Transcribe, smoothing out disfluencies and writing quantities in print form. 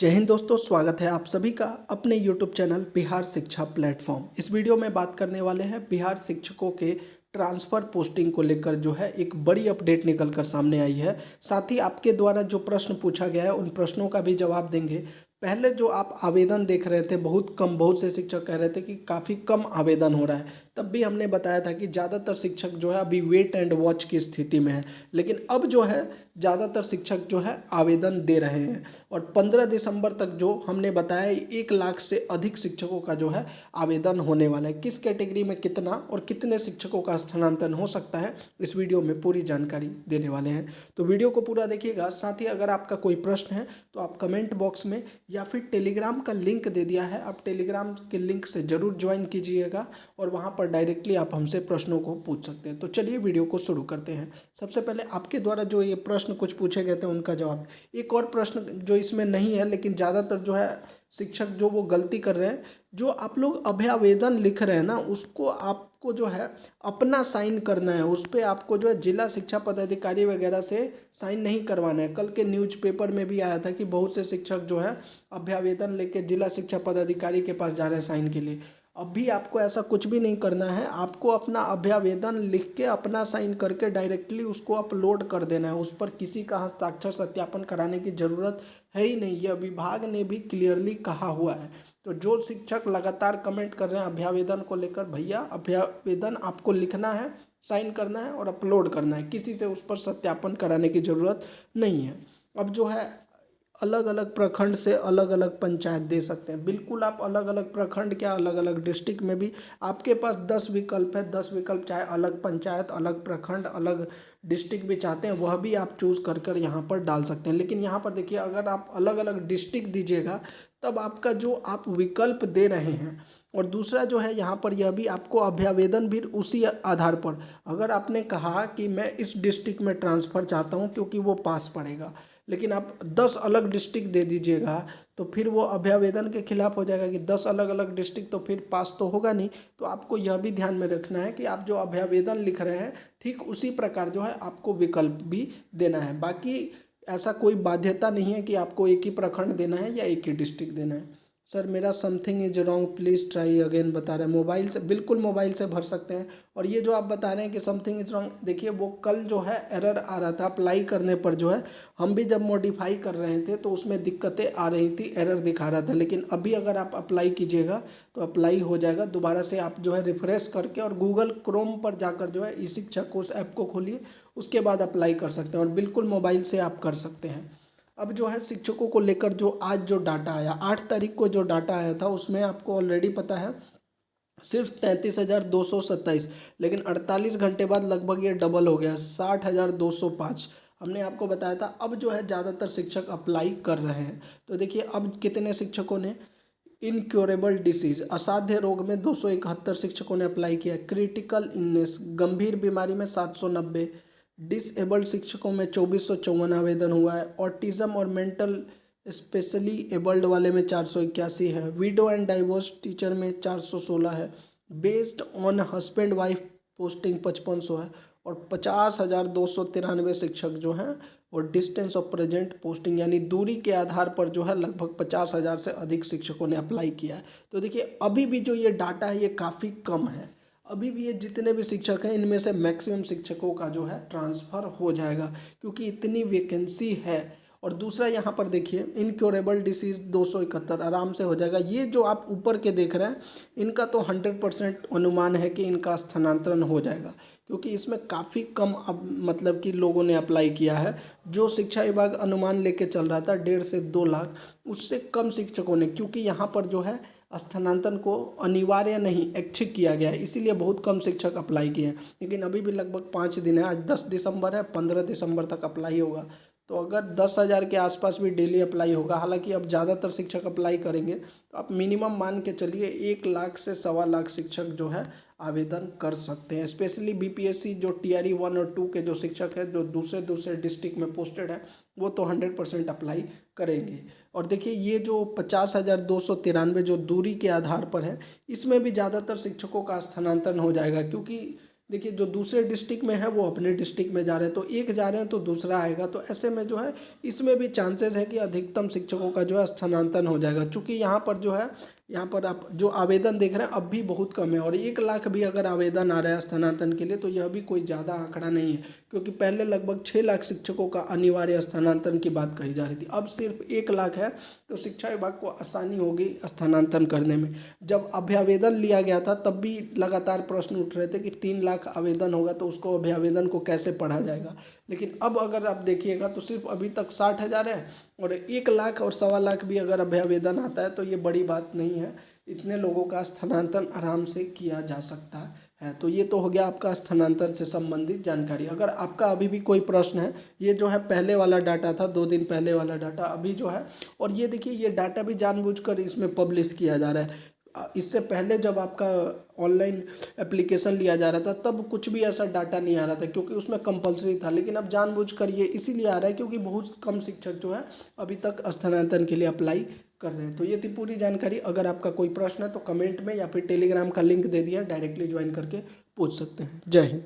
जय हिंद दोस्तों, स्वागत है आप सभी का अपने YouTube चैनल बिहार शिक्षा प्लेटफॉर्म। इस वीडियो में बात करने वाले हैं बिहार शिक्षकों के ट्रांसफ़र पोस्टिंग को लेकर जो है एक बड़ी अपडेट निकल कर सामने आई है। साथ ही आपके द्वारा जो प्रश्न पूछा गया है उन प्रश्नों का भी जवाब देंगे। पहले जो आप आवेदन देख रहे थे बहुत से शिक्षक कह रहे थे कि काफ़ी कम आवेदन हो रहा है। तब भी हमने बताया था कि ज़्यादातर शिक्षक जो है अभी वेट एंड वॉच की स्थिति में है, लेकिन अब जो है ज़्यादातर शिक्षक जो है आवेदन दे रहे हैं। और 15 दिसंबर तक जो हमने बताया 1 लाख से अधिक शिक्षकों का जो है आवेदन होने वाला है। किस कैटेगरी में कितना और कितने शिक्षकों का स्थानांतरण हो सकता है, इस वीडियो में पूरी जानकारी देने वाले हैं। तो वीडियो को पूरा देखिएगा। साथ ही अगर आपका कोई प्रश्न है तो आप कमेंट बॉक्स में या फिर टेलीग्राम का लिंक दे दिया है, आप टेलीग्राम के लिंक से ज़रूर ज्वाइन कीजिएगा और वहाँ पर डायरेक्टली आप हमसे प्रश्नों को पूछ सकते हैं। तो चलिए वीडियो को शुरू करते हैं। सबसे पहले आपके द्वारा जो ये प्रश्न कुछ पूछे गए थे उनका जवाब। एक और प्रश्न जो इसमें नहीं है लेकिन ज़्यादातर जो है शिक्षक जो वो गलती कर रहे हैं, जो आप लोग अभ्यावेदन लिख रहे हैं ना, उसको आपको जो है अपना साइन करना है। उस पर आपको जो है जिला शिक्षा पदाधिकारी वगैरह से साइन नहीं करवाना है। कल के न्यूज़पेपर में भी आया था कि बहुत से शिक्षक जो है अभ्यावेदन लेके जिला शिक्षा पदाधिकारी के पास जा रहे हैं साइन के लिए। अभी आपको ऐसा कुछ भी नहीं करना है। आपको अपना अभ्यावेदन लिख के अपना साइन करके डायरेक्टली उसको अपलोड कर देना है। उस पर किसी का हस्ताक्षर सत्यापन कराने की ज़रूरत है ही नहीं। यह विभाग ने भी क्लियरली कहा हुआ है। तो जो शिक्षक लगातार कमेंट कर रहे हैं अभ्यावेदन को लेकर, भैया अभ्यावेदन आपको लिखना है, साइन करना है और अपलोड करना है। किसी से उस पर सत्यापन कराने की ज़रूरत नहीं है। अब जो है अलग अलग प्रखंड से अलग अलग पंचायत दे सकते हैं। बिल्कुल आप अलग अलग प्रखंड क्या अलग अलग डिस्ट्रिक्ट में भी आपके पास 10 विकल्प है। 10 विकल्प चाहे अलग पंचायत, अलग प्रखंड, अलग डिस्ट्रिक्ट भी चाहते हैं वह भी आप चूज़ कर कर यहाँ पर डाल सकते हैं। लेकिन यहाँ पर देखिए, अगर आप अलग अलग डिस्ट्रिक्ट दीजिएगा तब आपका जो आप विकल्प दे रहे हैं, और दूसरा जो है यहाँ पर यह भी आपको अभ्यावेदन भी उसी आधार पर, अगर आपने कहा कि मैं इस डिस्ट्रिक्ट में ट्रांसफ़र चाहता हूँ क्योंकि वो पास पड़ेगा, लेकिन आप 10 अलग डिस्ट्रिक्ट दे दीजिएगा तो फिर वो अभ्यावेदन के खिलाफ हो जाएगा कि 10 अलग अलग डिस्ट्रिक्ट, तो फिर पास तो होगा नहीं। तो आपको यह भी ध्यान में रखना है कि आप जो अभ्यावेदन लिख रहे हैं ठीक उसी प्रकार जो है आपको विकल्प भी देना है। बाकी ऐसा कोई बाध्यता नहीं है कि आपको एक ही प्रखंड देना है या एक ही डिस्ट्रिक्ट देना है। सर मेरा something is wrong please try again बता रहे हैं। मोबाइल से, बिल्कुल मोबाइल से भर सकते हैं। और ये जो आप बता रहे हैं कि समथिंग इज रॉन्ग, देखिए वो कल जो है एरर आ रहा था अप्लाई करने पर। जो है हम भी जब मॉडिफाई कर रहे थे तो उसमें दिक्कतें आ रही थी, एरर दिखा रहा था। लेकिन अभी अगर आप अप्लाई कीजिएगा तो अप्लाई हो जाएगा। दोबारा से आप जो है रिफ्रेश करके और गूगल क्रोम पर जाकर जो है ई शिक्षक उस ऐप को खोलिए, उसके बाद अप्लाई कर सकते हैं और बिल्कुल मोबाइल से आप कर सकते हैं। अब जो है शिक्षकों को लेकर जो आज जो डाटा आया, 8 तारीख को जो डाटा आया था उसमें आपको ऑलरेडी पता है सिर्फ 33,227, लेकिन 48 घंटे बाद लगभग ये डबल हो गया 60,205। हमने आपको बताया था अब जो है ज़्यादातर शिक्षक अप्लाई कर रहे हैं। तो देखिए अब कितने शिक्षकों ने, इनक्योरेबल डिसीज़ असाध्य रोग में 271 शिक्षकों ने अप्लाई किया। क्रिटिकल इलनेस गंभीर बीमारी में 790, डिसेबल्ड शिक्षकों में 2454 आवेदन हुआ है। ऑटिज्म और मेंटल स्पेशली एबल्ड वाले में 481 है। विडो एंड डाइवोर्स टीचर में 416 है। Based on husband wife posting 5500 है। और 50,293 शिक्षक जो हैं और डिस्टेंस ऑफ प्रेजेंट पोस्टिंग यानी दूरी के आधार पर जो है लगभग 50,000 से अधिक शिक्षकों ने अप्लाई किया है। तो देखिए अभी भी जो ये डाटा है ये काफ़ी कम है। अभी भी ये जितने भी शिक्षक हैं इनमें से मैक्सिमम शिक्षकों का जो है ट्रांसफ़र हो जाएगा क्योंकि इतनी वैकेंसी है। और दूसरा यहाँ पर देखिए इनक्योरेबल डिसीज़ 271 आराम से हो जाएगा। ये जो आप ऊपर के देख रहे हैं इनका तो 100% अनुमान है कि इनका स्थानांतरण हो जाएगा क्योंकि इसमें काफ़ी कम अब मतलब कि लोगों ने अप्लाई किया है। जो शिक्षा विभाग अनुमान लेके चल रहा था 1.5 से 2 लाख, उससे कम शिक्षकों ने, क्योंकि यहाँ पर जो है स्थानांतरण को अनिवार्य नहीं ऐच्छिक किया गया है, इसीलिए बहुत कम शिक्षक अप्लाई किए हैं। लेकिन अभी भी लगभग 5 दिन है, आज 10 दिसंबर है, 15 दिसंबर तक अप्लाई होगा। तो अगर 10,000 के आसपास भी डेली अप्लाई होगा, हालांकि अब ज़्यादातर शिक्षक अप्लाई करेंगे, तो आप मिनिमम मान के चलिए 1 लाख से 1.25 लाख शिक्षक जो है आवेदन कर सकते हैं। स्पेशली बीपीएससी जो टीआरई 1 और 2 के जो शिक्षक हैं जो दूसरे दूसरे डिस्ट्रिक्ट में पोस्टेड है वो तो 100% अप्लाई करेंगे। और देखिए ये जो 50,293 जो दूरी के आधार पर है इसमें भी ज़्यादातर शिक्षकों का स्थानांतरण हो जाएगा क्योंकि देखिए जो दूसरे डिस्ट्रिक्ट में है वो अपने डिस्ट्रिक्ट में जा रहे हैं, तो एक जा रहे हैं तो दूसरा आएगा, तो ऐसे में जो है इसमें भी चांसेस है कि अधिकतम शिक्षकों का जो है स्थानांतरण हो जाएगा। चूँकि यहाँ पर जो है, यहाँ पर आप जो आवेदन देख रहे हैं अब भी बहुत कम है, और 1 लाख भी अगर आवेदन आ रहा है स्थानांतरण के लिए तो यह भी कोई ज़्यादा आंकड़ा नहीं है, क्योंकि पहले लगभग 6 लाख शिक्षकों का अनिवार्य स्थानांतरण की बात कही जा रही थी। अब सिर्फ 1 लाख है, तो शिक्षा विभाग को आसानी होगी स्थानांतरण करने में। जब अभ्यावेदन लिया गया था तब भी लगातार प्रश्न उठ रहे थे कि 3 लाख आवेदन होगा तो उसको अभ्यावेदन को कैसे पढ़ा जाएगा, लेकिन अब अगर आप देखिएगा तो सिर्फ अभी तक 60,000 है, और 1 लाख और 1.25 लाख भी अगर अभ्यावेदन आता है तो ये बड़ी बात नहीं है, इतने लोगों का स्थानांतरण आराम से किया जा सकता है। तो ये तो हो गया आपका स्थानांतरण से संबंधित जानकारी। अगर आपका अभी भी कोई प्रश्न है, ये जो है पहले वाला डाटा था, 2 दिन पहले वाला डाटा अभी जो है, और ये देखिए ये डाटा भी जानबूझकर इसमें पब्लिश किया जा रहा है। इससे पहले जब आपका ऑनलाइन एप्लीकेशन लिया जा रहा था तब कुछ भी ऐसा डाटा नहीं आ रहा था, क्योंकि उसमें कंपलसरी था, लेकिन अब जानबूझकर ये इसीलिए आ रहा है क्योंकि बहुत कम शिक्षक जो है अभी तक स्थानांतरण के लिए अप्लाई कर रहे हैं। तो ये थी पूरी जानकारी। अगर आपका कोई प्रश्न है तो कमेंट में या फिर टेलीग्राम का लिंक दे दिया, डायरेक्टली ज्वाइन करके पूछ सकते हैं। जय हिंद।